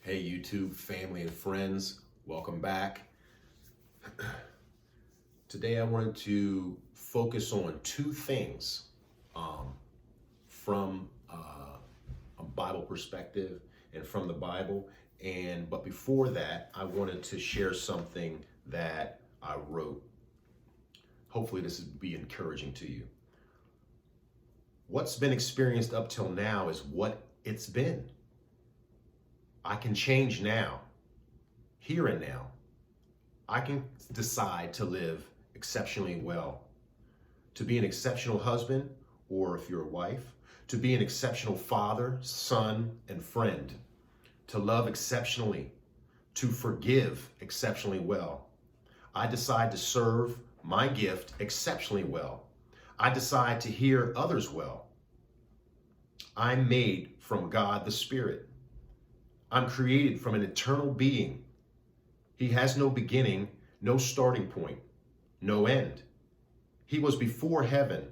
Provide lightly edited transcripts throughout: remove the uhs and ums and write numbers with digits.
Hey YouTube family and friends, welcome back. Today I wanted to focus on two things from a Bible perspective and from the Bible. But before that, I wanted to share something that I wrote. Hopefully this will be encouraging to you. What's been experienced up till now is what it's been. I can change now, here and now. I can decide to live exceptionally well, to be an exceptional husband, or if you're a wife, to be an exceptional father, son, and friend, to love exceptionally, to forgive exceptionally well. I decide to serve my gift exceptionally well. I decide to hear others well. I'm made from God the Spirit. I'm created from an eternal being. He has no beginning, no starting point, no end. He was before heaven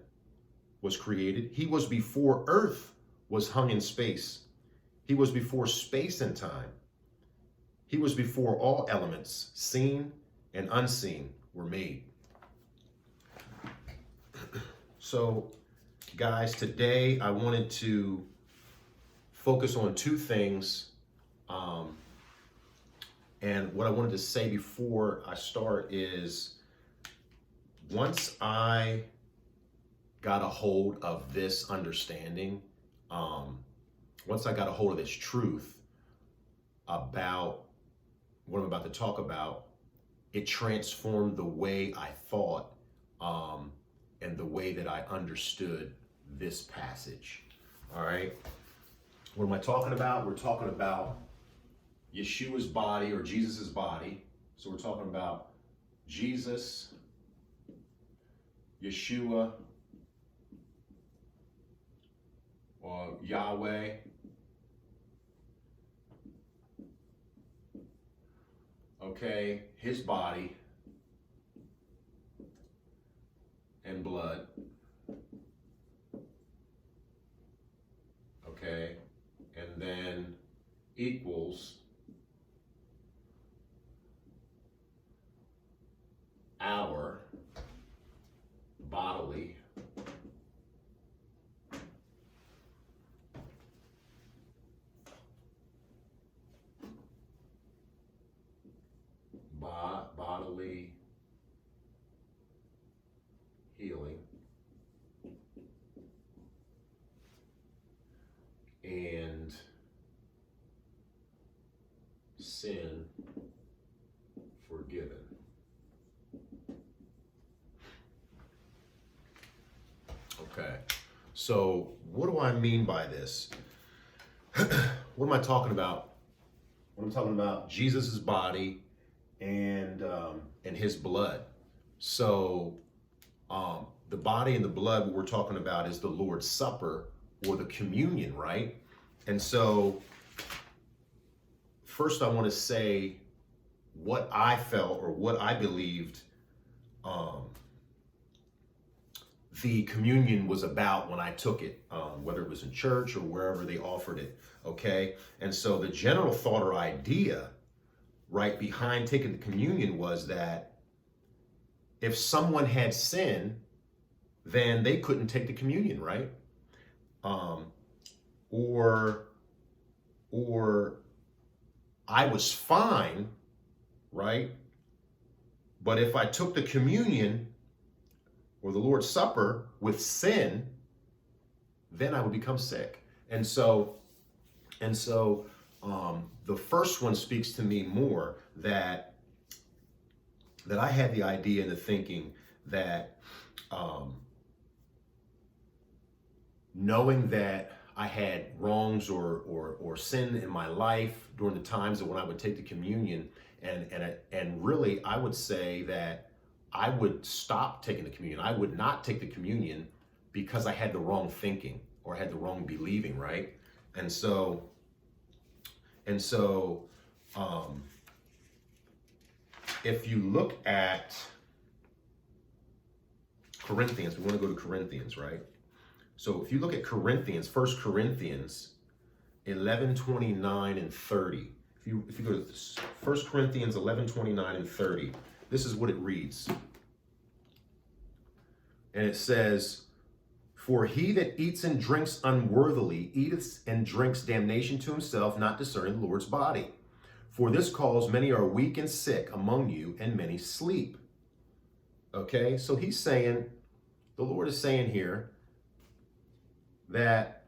was created. He was before earth was hung in space. He was before space and time. He was before all elements, seen and unseen, were made. So, guys, today I wanted to focus on two things. And what I wanted to say before I start is, once I got a hold of this understanding, once I got a hold of this truth about what I'm about to talk about, it transformed the way I thought and the way that I understood this passage. All right. What am I talking about? We're talking about Yeshua's body, or Jesus's body. So we're talking about Jesus, Yeshua, or Yahweh, okay, his body and blood, okay, and then equals our bodily bodily healing and sin forgiven. Okay, so what do I mean by this? What am I talking about? When I'm talking about Jesus's body and his blood. So the body and the blood, what we're talking about is the Lord's Supper, or the communion, right? And so first I want to say what I felt, or what I believed the communion was about when I took it, whether it was in church or wherever they offered it, okay? And so the general thought or idea right behind taking the communion was that if someone had sin, then they couldn't take the communion, right? Or I was fine, right? But if I took the communion or the Lord's Supper with sin, then I would become sick. And so the first one speaks to me more, that I had the idea and the thinking that knowing that I had wrongs or sin in my life during the times that when I would take the communion, and really I would say that I would stop taking the communion. I would not take the communion because I had the wrong thinking or had the wrong believing, right? And so if you look at Corinthians, we want to go to Corinthians, right? So if you look at Corinthians, 1 Corinthians 11:29 and 30. if you go to 1 Corinthians 11, 29 and 30, this is what it reads. And it says, "For he that eats and drinks unworthily eateth and drinks damnation to himself, not discerning the Lord's body. For this cause many are weak and sick among you, and many sleep." Okay, so he's saying, the Lord is saying here that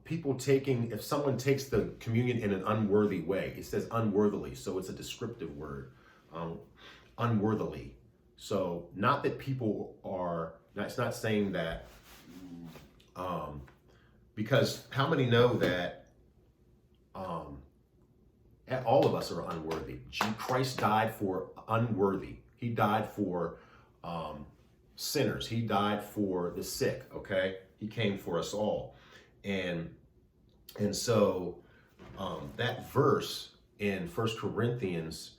people taking, if someone takes the communion in an unworthy way, it says unworthily, so it's a descriptive word, unworthily. So not that people are, it's not saying that, because how many know that all of us are unworthy. Christ died for unworthy. He died for sinners. He died for the sick, okay? He came for us all. And so that verse in 1 Corinthians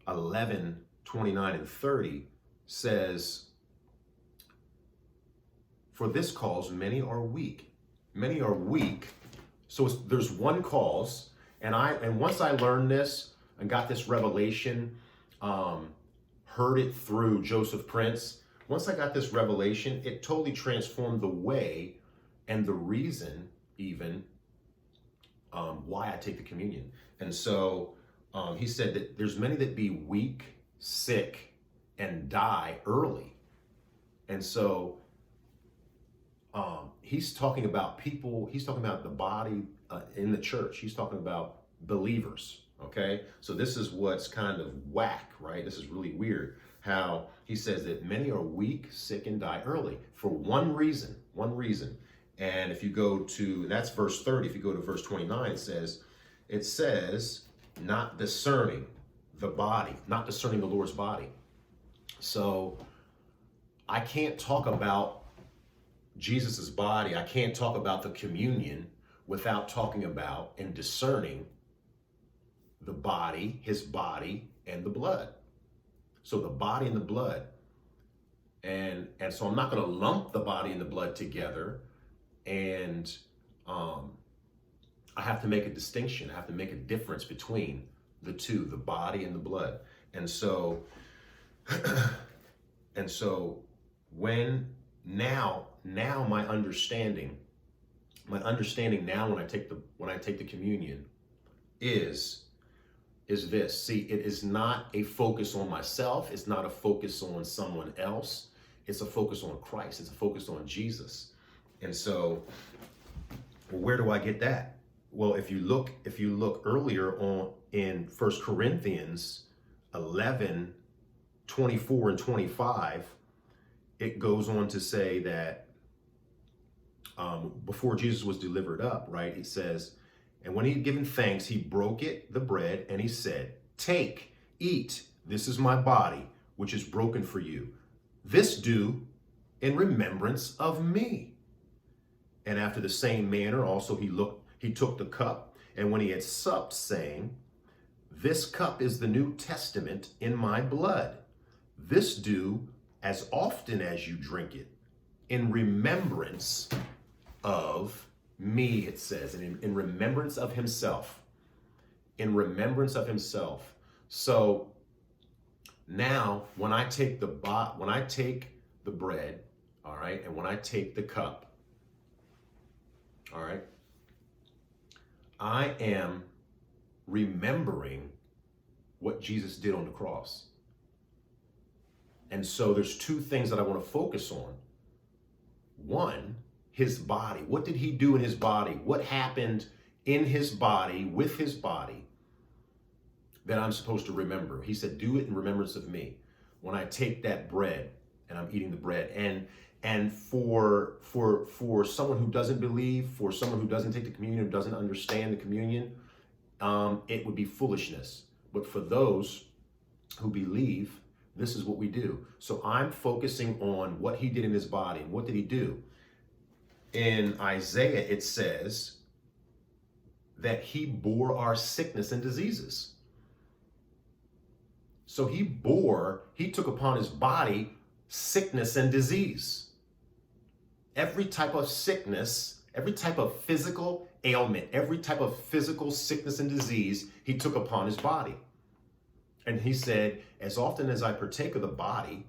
11, 29 and 30 says, "For this cause many are weak." Many are weak. So there's one cause. And once I learned this and got this revelation, heard it through Joseph Prince, once I got this revelation, it totally transformed the way and the reason even why I take the communion. And so he said that there's many that be weak, sick, and die early. And so he's talking about people, he's talking about the body in the church. He's talking about believers, okay? So this is what's kind of whack, right? This is really weird, how he says that many are weak, sick, and die early for one reason. And if you go to, that's verse 30, if you go to verse 29, it says, not discerning the body, not discerning the Lord's body. So I can't talk about Jesus's body. I can't talk about the communion without talking about and discerning the body, his body, and the blood. So the body and the blood. And so I'm not going to lump the body and the blood together. And I have to make a distinction. I have to make a difference between the two, the body and the blood. And so, when now my understanding now when I take the communion is this. See, it is not a focus on myself. It's not a focus on someone else. It's a focus on Christ. It's a focus on Jesus. And so, where do I get that? Well, if you look earlier on in 1 Corinthians 11, 24 and 25, it goes on to say that before Jesus was delivered up, right? It says, "And when he had given thanks, he broke the bread, and he said, 'Take, eat, this is my body, which is broken for you. This do in remembrance of me.' And after the same manner also he took the cup, and when he had supped, saying, 'This cup is the New Testament in my blood. This do as often as you drink it in remembrance of me,'" it says, and in remembrance of himself. In remembrance of himself. So now when I take the bread, all right, and when I take the cup, all right, I am remembering what Jesus did on the cross. And so there's two things that I want to focus on. One, his body. What did he do in his body? What happened in his body, with his body, that I'm supposed to remember? He said, "Do it in remembrance of me." When I take that bread and I'm eating the bread, and for someone who doesn't believe, for someone who doesn't take the communion, who doesn't understand the communion, it would be foolishness. But for those who believe, this is what we do. So I'm focusing on what he did in his body. And what did he do? In Isaiah, it says that he bore our sickness and diseases. So he took upon his body sickness and disease. Every type of sickness, every type of physical ailment, every type of physical sickness and disease, he took upon his body. And he said, as often as I partake of the body,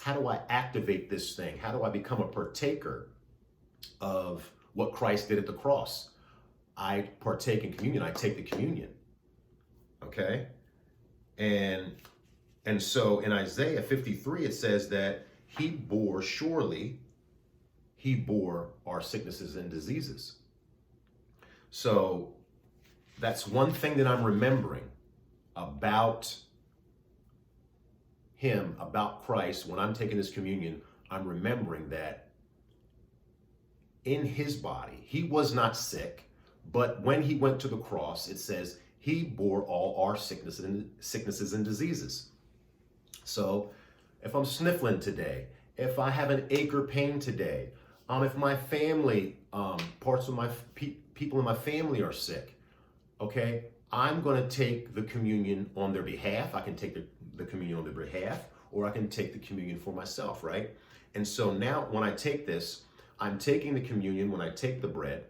how do I activate this thing? How do I become a partaker of what Christ did at the cross? I partake in communion. I take the communion. Okay? And so in Isaiah 53, it says that he bore our sicknesses and diseases. So that's one thing that I'm remembering about him, about Christ. When I'm taking this communion, I'm remembering that in his body, he was not sick, but when he went to the cross, it says he bore all our sicknesses and diseases. So if I'm sniffling today, if I have an ache or pain today, if my family, parts of my people in my family are sick, okay, I'm going to take the communion on their behalf. I can take the communion on their behalf, or I can take the communion for myself, right? And so now when I take this, I'm taking the communion when I take the bread,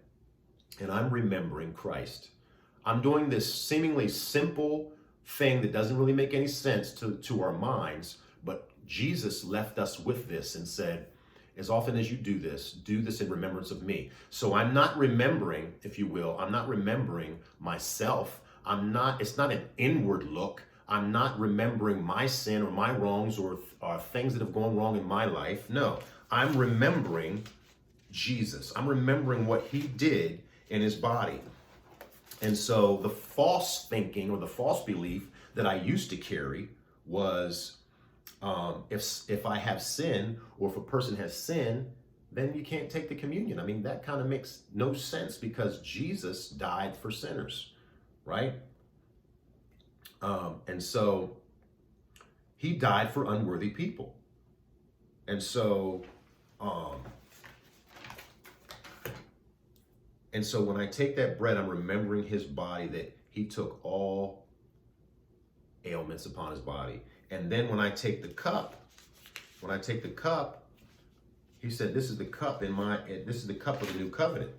and I'm remembering Christ. I'm doing this seemingly simple thing that doesn't really make any sense to our minds, but Jesus left us with this and said, as often as you do this in remembrance of me. So I'm not remembering, if you will, I'm not remembering myself. It's not an inward look. I'm not remembering my sin or my wrongs or things that have gone wrong in my life. No, I'm remembering Jesus. I'm remembering what he did in his body. And so the false thinking or the false belief that I used to carry was, if I have sin, or if a person has sin, then you can't take the communion. I mean, that kind of makes no sense, because Jesus died for sinners, right? And so he died for unworthy people. And so when I take that bread, I'm remembering his body, that he took all ailments upon his body. And then when I take the cup, he said, this is the cup this is the cup of the new covenant.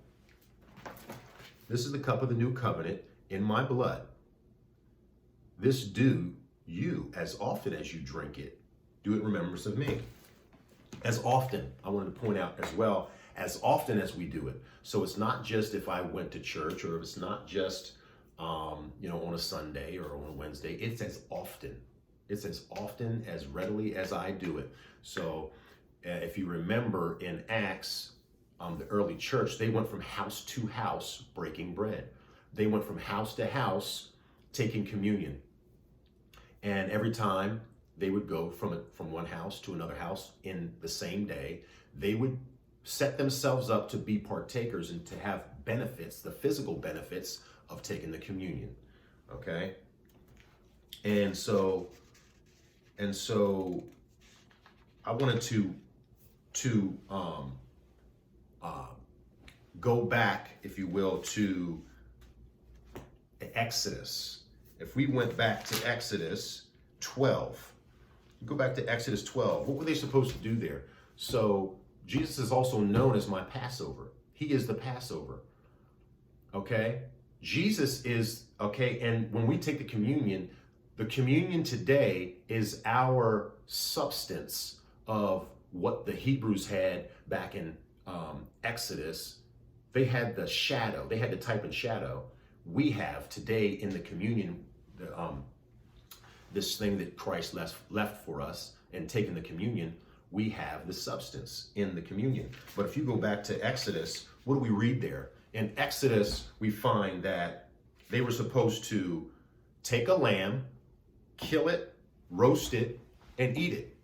This is the cup of the new covenant in my blood. This do you, as often as you drink it, do it in remembrance of me. As often, I wanted to point out as well, as often as we do it. So it's not just if I went to church, or it's not just, on a Sunday or on a Wednesday. It's as often. It's as often, as readily as I do it. So if you remember in Acts, the early church, they went from house to house breaking bread. They went from house to house taking communion. And every time they would go from one house to another house in the same day, they would set themselves up to be partakers and to have benefits, the physical benefits of taking the communion. Okay? And so I wanted to go back, if you will, to Exodus. If we went back to Exodus 12, go back to Exodus 12. What were they supposed to do there? So Jesus is also known as my Passover. He is the Passover. Okay? Jesus is, okay, and when we take the communion today is our substance of what the Hebrews had back in Exodus. They had the shadow, they had the type and shadow. We have today in the communion, this thing that Christ left for us, and taking the communion, we have the substance in the communion. But if you go back to Exodus, what do we read there? In Exodus, we find that they were supposed to take a lamb, kill it, roast it, and eat it.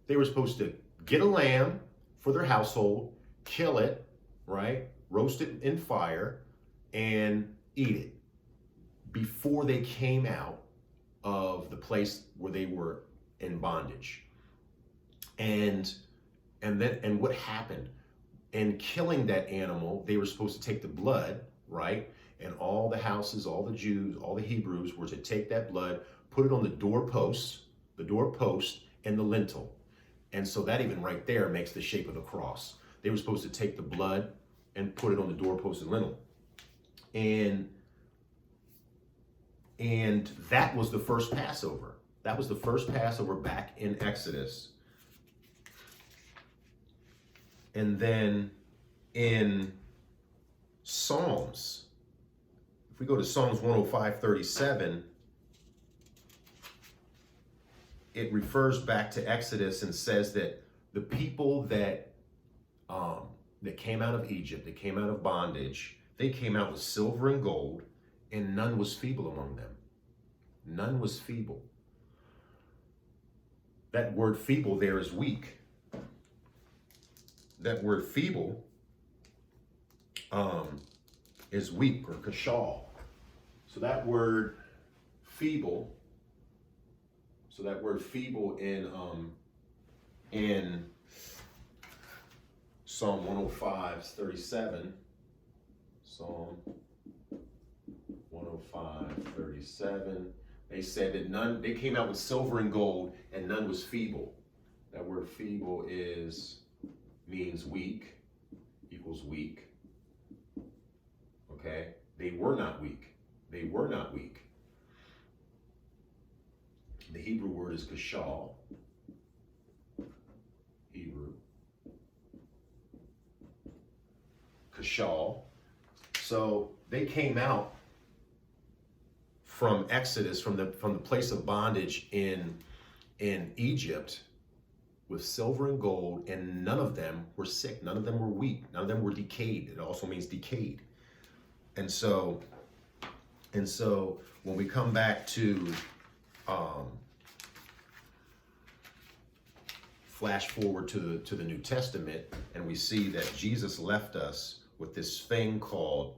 They were supposed to get a lamb for their household, kill it, right? Roast it in fire, and eat it before they came out of the place where they were in bondage. And what happened? In killing that animal, they were supposed to take the blood, right? And all the houses, all the Jews, all the Hebrews were to take that blood, put it on the doorpost, and the lintel. And so that even right there makes the shape of the cross. They were supposed to take the blood and put it on the doorpost and lintel. And that was the first Passover. That was the first Passover back in Exodus. And then in Psalms, if we go to Psalms 105:37, it refers back to Exodus and says that the people that came out of Egypt, that came out of bondage, they came out with silver and gold, and none was feeble among them. None was feeble. That word feeble there is weak. That word feeble is weak, or kashal. So that word feeble in Psalm 105:37, Psalm 105:37, they said that they came out with silver and gold, and none was feeble. That word feeble means weak, equals weak. Okay? They were not weak. They were not weak. The Hebrew word is kashal. Hebrew. Kashal. So they came out from Exodus, from the place of bondage in Egypt, with silver and gold, and none of them were sick. None of them were weak. None of them were decayed. It also means decayed. And so when we come back to flash forward to the New Testament, and we see that Jesus left us with this thing called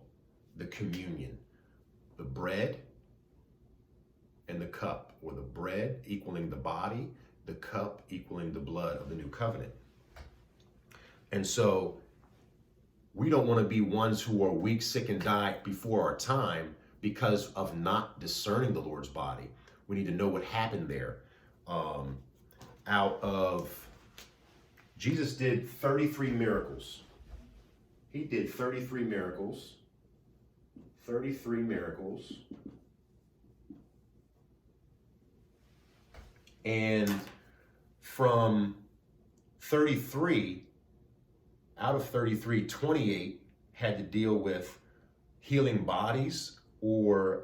the communion, the bread and the cup, or the bread equaling the body, the cup equaling the blood of the new covenant. And so we don't want to be ones who are weak, sick, and die before our time because of not discerning the Lord's body. We need to know what happened there. Jesus did 33 miracles. He did 33 miracles. 33 miracles. And from 33, out of 33, 28 had to deal with healing bodies or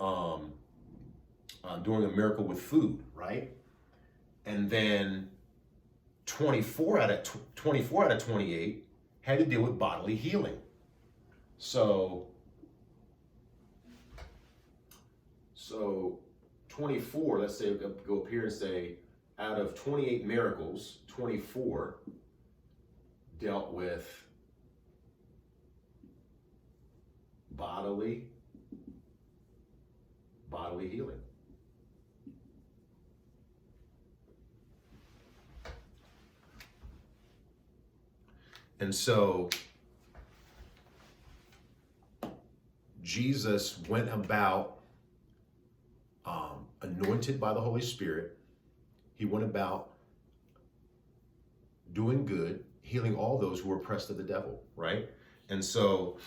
doing a miracle with food, right? And then 24 out of 28 had to deal with bodily healing. So 24, let's say, go up here and say, out of 28 miracles, 24 dealt with bodily healing. And so Jesus went about anointed by the Holy Spirit. He went about doing good, healing all those who were oppressed of the devil, right? And so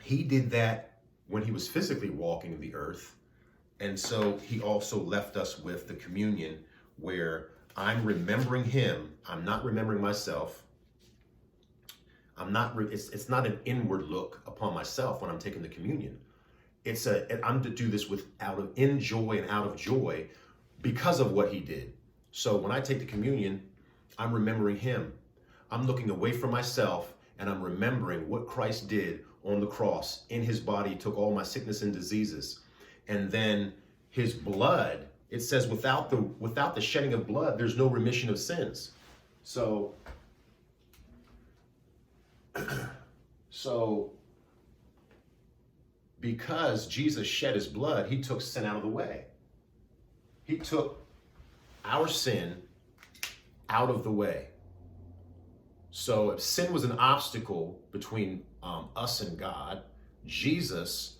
he did that when he was physically walking the earth. And so he also left us with the communion, where I'm remembering him. I'm not remembering myself. It's not an inward look upon myself when I'm taking the communion. I'm to do this in joy and out of joy because of what he did. So when I take the communion, I'm remembering him. I'm looking away from myself, and I'm remembering what Christ did on the cross. In his body, he took all my sickness and diseases. And then his blood, it says without the shedding of blood, there's no remission of sins. So because Jesus shed his blood, he took sin out of the way. He took our sin out of the way. So if sin was an obstacle between us and God, Jesus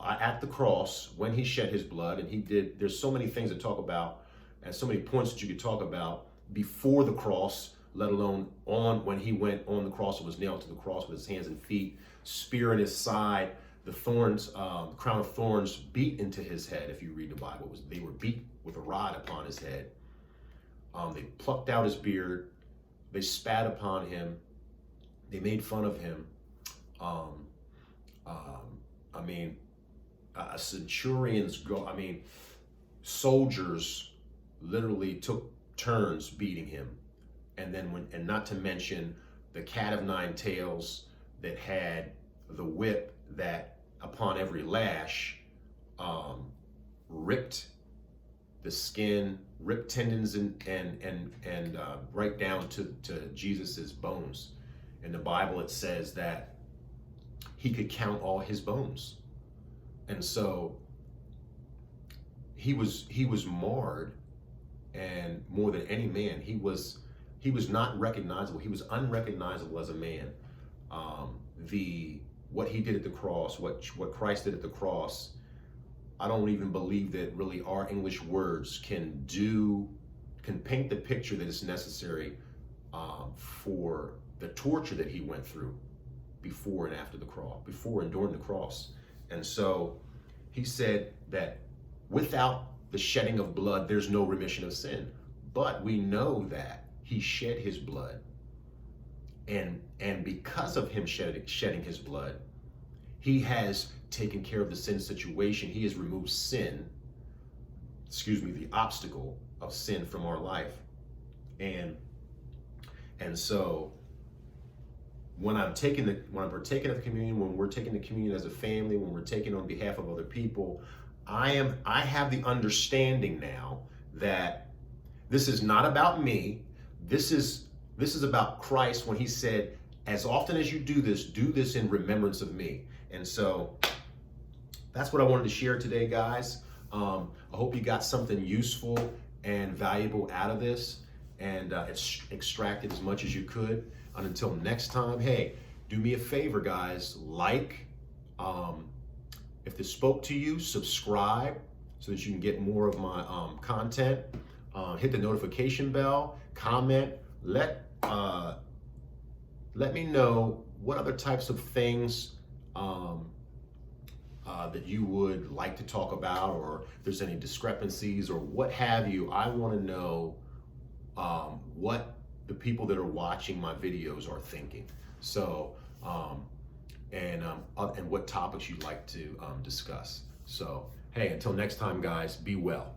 at the cross, when he shed his blood, and there's so many things to talk about and so many points that you could talk about before the cross, let alone on when he went on the cross and was nailed to the cross with his hands and feet, spear in his side, the thorns, the crown of thorns beat into his head. If you read the Bible, they were beat with a rod upon his head. They plucked out his beard. They spat upon him. They made fun of him. I mean, a centurion's soldiers literally took turns beating him. And then and not to mention the cat of nine tails that had the whip that upon every lash ripped the skin, ripped tendons and right down to Jesus's bones. In the Bible, it says that he could count all his bones. And so he was marred, and more than any man, he was not recognizable. He was unrecognizable as a man. What he did at the cross, what Christ did at the cross, I don't even believe that really our English words can paint the picture that is necessary for the torture that he went through before and after the cross, before and during the cross. And so he said that without the shedding of blood, there's no remission of sin. But we know that he shed his blood. And because of him shedding his blood, he has taken care of the sin situation. He has removed the obstacle of sin from our life. And so when I'm partaking of the communion, when we're taking the communion as a family, when we're taking on behalf of other people, I have the understanding now that this is not about me. This is about Christ when he said, as often as you do this in remembrance of me. And so that's what I wanted to share today, guys. I hope you got something useful and valuable out of this, and extracted as much as you could. And until next time, hey, do me a favor, guys. If this spoke to you, subscribe so that you can get more of my content. Hit the notification bell, comment, let me know what other types of things that you would like to talk about, or if there's any discrepancies or what have you. I want to know what the people that are watching my videos are thinking. So, and what topics you'd like to discuss. So, hey, until next time, guys, be well.